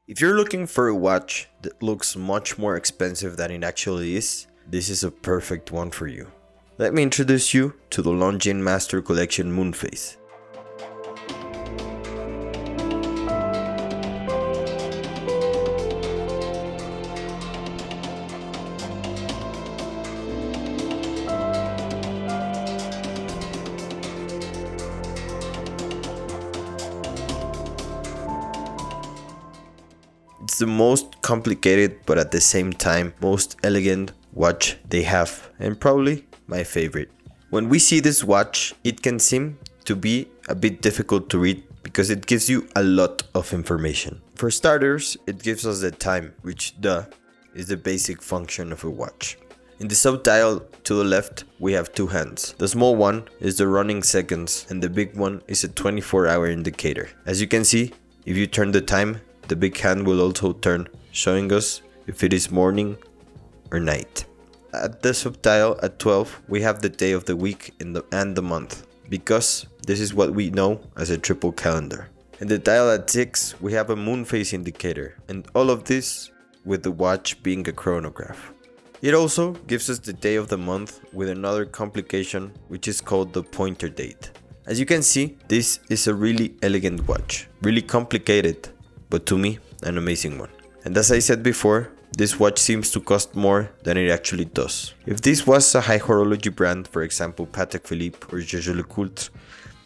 If you're looking for a watch that looks much more expensive than it actually is, this is a perfect one for you. Let me introduce you to the Longines Master Collection Moonphase. It's the most complicated but at the same time most elegant watch they have, and probably my favorite. When we see this watch, it can seem to be a bit difficult to read because it gives you a lot of information. For starters, it gives us the time, which is the basic function of a watch. In the subdial to the left, we have two hands. The small one is the running seconds and the big one is a 24-hour indicator. As you can see, if you turn the time, the big hand will also turn, showing us if it is morning or night. At the subdial at 12, we have the day of the week and the month, because this is what we know as a triple calendar. In the dial at 6, we have a moonphase indicator, and all of this with the watch being a chronograph. It also gives us the day of the month with another complication, which is called the pointer date. As you can see, this is a really elegant watch, really complicated, but to me, an amazing one. And as I said before, this watch seems to cost more than it actually does. If this was a high horology brand, for example Patek Philippe or Jaeger-LeCoultre,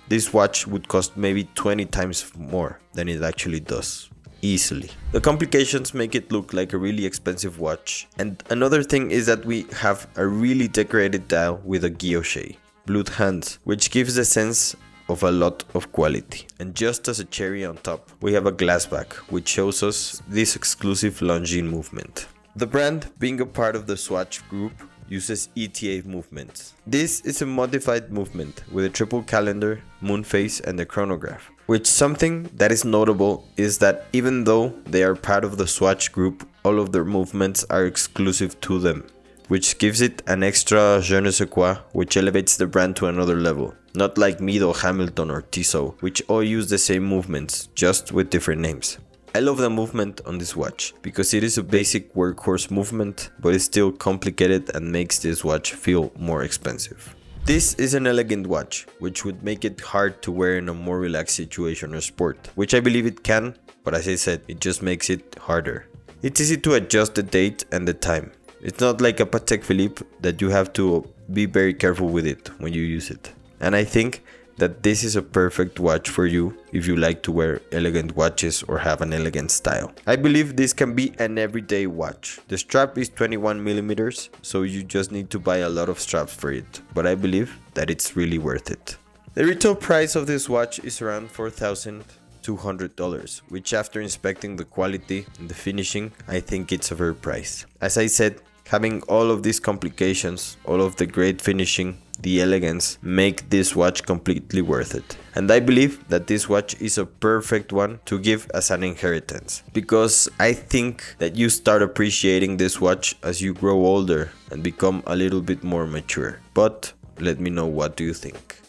this watch would cost maybe 20 times more than it actually does. Easily. The complications make it look like a really expensive watch. And another thing is that we have a really decorated dial with a guilloche, blued hands, which gives the sense of a lot of quality. And just as a cherry on top, we have a glass back, which shows us this exclusive Longines movement. The brand, being a part of the Swatch group, uses ETA movements. This is a modified movement with a triple calendar, moonphase and a chronograph. Which something that is notable is that even though they are part of the Swatch group, all of their movements are exclusive to them, which gives it an extra je ne sais quoi, which elevates the brand to another level. Not like Mido, Hamilton or Tissot, which all use the same movements, just with different names. I love the movement on this watch, because it is a basic workhorse movement, but it's still complicated and makes this watch feel more expensive. This is an elegant watch, which would make it hard to wear in a more relaxed situation or sport, which I believe it can, but as I said, it just makes it harder. It's easy to adjust the date and the time. It's not like a Patek Philippe that you have to be very careful with it when you use it. And I think that this is a perfect watch for you if you like to wear elegant watches or have an elegant style. I believe this can be an everyday watch. The strap is 21mm, so you just need to buy a lot of straps for it, but I believe that it's really worth it. The retail price of this watch is around $4,200, which after inspecting the quality and the finishing, I think it's a fair price. As I said, having all of these complications, all of the great finishing, the elegance, make this watch completely worth it. And I believe that this watch is a perfect one to give as an inheritance, because I think that you start appreciating this watch as you grow older and become a little bit more mature. But let me know, what do you think?